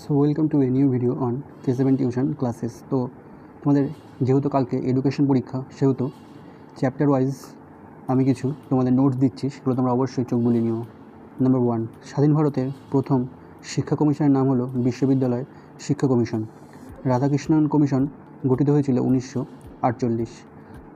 So welcome to a new video on K7 tuition classes. তো তোমাদের যেহেতু কালকে এডুকেশন পরীক্ষা, সেহেতু চ্যাপ্টার ওয়াইজ আমি কিছু তোমাদের নোটস দিচ্ছি, সেগুলো তোমরা অবশ্যই চোখ বুলিয়ে নিও। নাম্বার 1, স্বাধীন ভারতের প্রথম শিক্ষা কমিশনের নাম হলো বিশ্ববিদ্যালয় শিক্ষা কমিশন। রাধাকৃষ্ণন কমিশন গঠিত হয়েছিল 1948।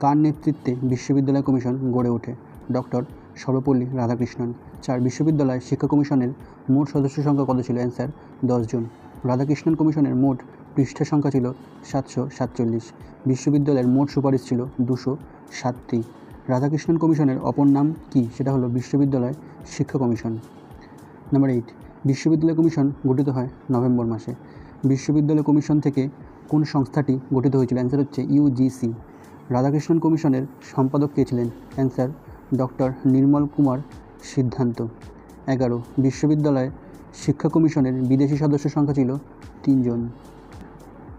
কার নেতৃত্বে বিশ্ববিদ্যালয় কমিশন গড়ে ওঠে? ডক্টর সর্বপল্লী রাধাকৃষ্ণন। 4, বিশ্ববিদ্যালয় শিক্ষা কমিশনের মোট সদস্য সংখ্যা কত ছিল? অ্যান্সার 10 জন। রাধাকৃষ্ণন কমিশনের মোট পৃষ্ঠা সংখ্যা ছিল 747। বিশ্ববিদ্যালয়ের মোট সুপারিশ ছিল 207টি। রাধাকৃষ্ণন কমিশনের অপর নাম কি? সেটা হলো বিশ্ববিদ্যালয় শিক্ষা কমিশন। নাম্বার 8, বিশ্ববিদ্যালয় কমিশন গঠিত হয় নভেম্বর মাসে। বিশ্ববিদ্যালয় কমিশন থেকে কোন সংস্থাটি গঠিত হয়েছিল? অ্যান্সার হচ্ছে ইউজিসি। রাধাকৃষ্ণন কমিশনের সম্পাদক কে ছিলেন? অ্যান্সার ডক্টর নির্মল কুমার সিদ্ধান্ত। 11, বিশ্ববিদ্যালয় শিক্ষা কমিশনের বিদেশি সদস্য সংখ্যা ছিল 3 জন।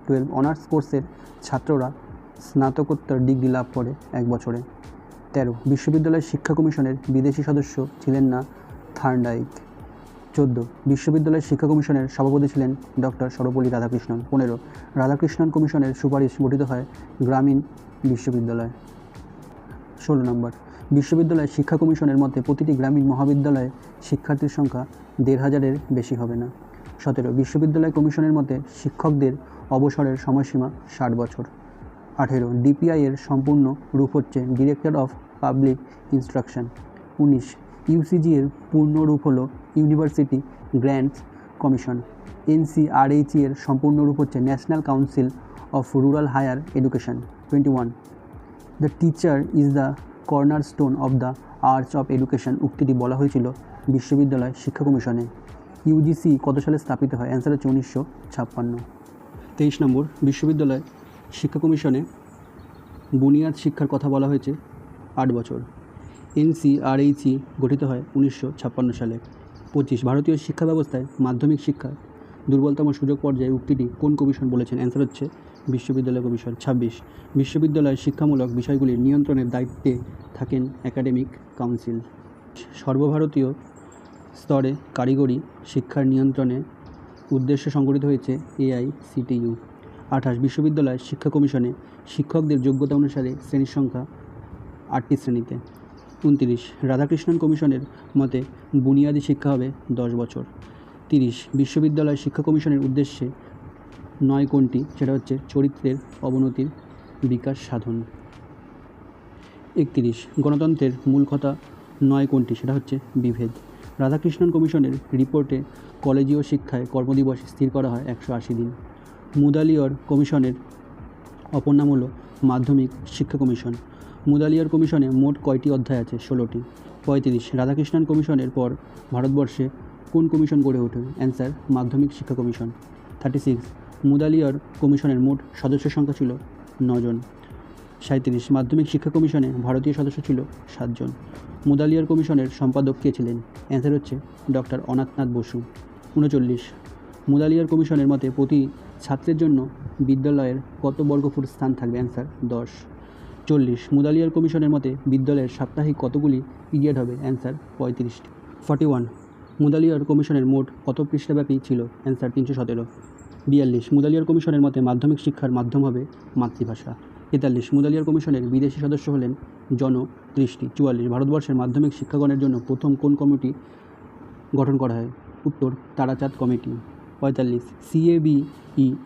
12, অনার্স কোর্সের ছাত্ররা স্নাতকোত্তর ডিগ্রি লাভ করে 1 বছরে। 13, বিশ্ববিদ্যালয় শিক্ষা কমিশনের বিদেশি সদস্য ছিলেন না থার্নডাইক। 14, বিশ্ববিদ্যালয় শিক্ষা কমিশনের সভাপতি ছিলেন ডক্টর সর্বপল্লী রাধাকৃষ্ণন। 15, রাধাকৃষ্ণন কমিশনের সুপারিশ গঠিত হয় গ্রামীণ বিশ্ববিদ্যালয়। 16 নম্বর, বিশ্ববিদ্যালয় শিক্ষা কমিশনের মতে প্রতিটি গ্রামীণ মহাবিদ্যালয়ে শিক্ষার্থীর সংখ্যা 1,500-এর বেশি হবে না। 17, বিশ্ববিদ্যালয় কমিশনের মতে শিক্ষকদের অবসরের সময়সীমা 60 বছর। 18, ডিপিআই এর সম্পূর্ণ রূপ হচ্ছে ডিরেক্টর অফ পাবলিক ইনস্ট্রাকশন। 19, ইউসিজি এর পূর্ণ রূপ হলো ইউনিভার্সিটি গ্র্যান্টস কমিশন। এনসিআরএইচই এর সম্পূর্ণ রূপ হচ্ছে national council of rural higher education. 21, the teacher is the cornerstone of the arts of education উক্তিটি বলা হয়েছিল বিশ্ববিদ্যালয় শিক্ষা কমিশনে। ইউজিসি কত সালে স্থাপিত হয়? অ্যান্সার হচ্ছে 1956। 23 নম্বর, বিশ্ববিদ্যালয় শিক্ষা কমিশনে বুনিয়াদ শিক্ষার কথা বলা হয়েছে 8 বছর। এনসিআরএইচই গঠিত হয় 1956 সালে। 25, ভারতীয় শিক্ষা ব্যবস্থায় মাধ্যমিক শিক্ষার দুর্বলতম সুযোগ পর্যায়ে উক্তিটি কোন কমিশন বলেছেন? অ্যান্সার হচ্ছে বিশ্ববিদ্যালয় কমিশন। 26, বিশ্ববিদ্যালয় শিক্ষামূলক বিষয়গুলির নিয়ন্ত্রণের দায়িত্বে থাকেন একাডেমিক কাউন্সিল। সর্বভারতীয় স্তরে কারিগরি শিক্ষার নিয়ন্ত্রণের উদ্দেশ্যে সংগঠিত হয়েছে এআইসিটিইউ। 28, বিশ্ববিদ্যালয় শিক্ষা কমিশনে শিক্ষকদের যোগ্যতা অনুসারে শ্রেণীর সংখ্যা 8টি শ্রেণীতে। 29, রাধাকৃষ্ণন কমিশনের মতে বুনিয়াদী শিক্ষা হবে 10 বছর। 30, বিশ্ববিদ্যালয় শিক্ষা কমিশনের উদ্দেশ্যে 9 কোনটি? সেটা হচ্ছে চরিত্রের অবনতির বিকাশ সাধন। 31, গণতন্ত্রের মূল কথা 9 কোনটি? সেটা হচ্ছে বিভেদ। রাধাকৃষ্ণন কমিশনের রিপোর্টে কলেজীয় শিক্ষায় কর্মদিবস স্থির করা হয় 180 দিন। মুদালিয়র কমিশনের অপর নাম হলো মাধ্যমিক শিক্ষা কমিশন। মুদালিয়র কমিশনে মোট কয়টি অধ্যায় আছে? 16টি। 35, রাধাকৃষ্ণন কমিশনের পর ভারতবর্ষে কোন কমিশন গড়ে ওঠে? অ্যান্সার মাধ্যমিক শিক্ষা কমিশন। 36, মুদালিয়র কমিশনের মোট সদস্য সংখ্যা ছিল 9 জন। 37, মাধ্যমিক শিক্ষা কমিশনে ভারতীয় সদস্য ছিল 7 জন। মুদালিয়র কমিশনের সম্পাদক কে ছিলেন? অ্যান্সার হচ্ছে ডক্টর অনাথনাথ বসু। 39, মুদালিয়র কমিশনের মতে প্রতি ছাত্রের জন্য বিদ্যালয়ের কত বর্গফুট স্থান থাকবে? অ্যান্সার 10। 40, মুদালিয়র কমিশনের মতে বিদ্যালয়ের সাপ্তাহিক কতগুলি পিরিয়ড হবে? অ্যান্সার 35টি। 41, মুদালিয়র কমিশনের মোট কত পৃষ্ঠাব্যাপী ছিল? অ্যান্সার 317। 42, মুদালিয়র কমিশনের মতে মাধ্যমিক শিক্ষার মাধ্যম হবে মাতৃভাষা। 43, মুদালিয়র কমিশনের বিদেশি সদস্য হলেন জন 30টি। 44, ভারতবর্ষের মাধ্যমিক শিক্ষাগণের জন্য প্রথম কোন কমিটি গঠন করা হয়? উত্তর তারাচাঁদ কমিটি। 45, সিএবিই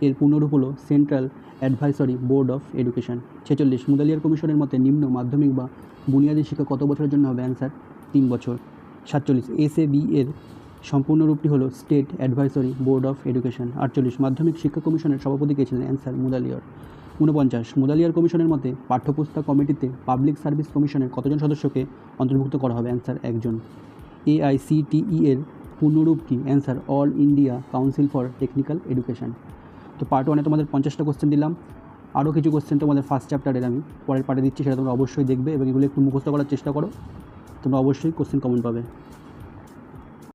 এর পূর্ণরূপ হলো central advisory board of education. 46, Mudaliar কমিশনের মতে নিম্ন মাধ্যমিক বা বুনিয়াদী শিক্ষা কত বছরের জন্য হবে? অ্যান্সার 3 বছর। 47, এসএবি এর সম্পূর্ণ রূপটি হলো state advisory board of education. 48, মাধ্যমিক শিক্ষা কমিশনের সভাপতি কে ছিলেন? অ্যান্সার মুদালিয়র। 49, মুদালিয়র কমিশনের মতে পাঠ্যপুস্তক কমিটিতে পাবলিক সার্ভিস কমিশনের কতজন সদস্যকে অন্তর্ভুক্ত করা হবে? অ্যান্সার 1 জন। এআইসিটিই এর পূর্ণরূপ কি? Answer all India council for technical education. তো পার্ট 1-এ তোমাদের 50টা কোশ্চেন দিলাম। আরও কিছু কোশ্চেন তোমাদের ফার্স্ট চ্যাপ্টারের আমি পরের পার্টে দিচ্ছি, সেটা তোমরা অবশ্যই দেখবে এবং এগুলো একটু মুখস্থ করার চেষ্টা করো। তোমরা অবশ্যই কোশ্চেন কমন পাবে।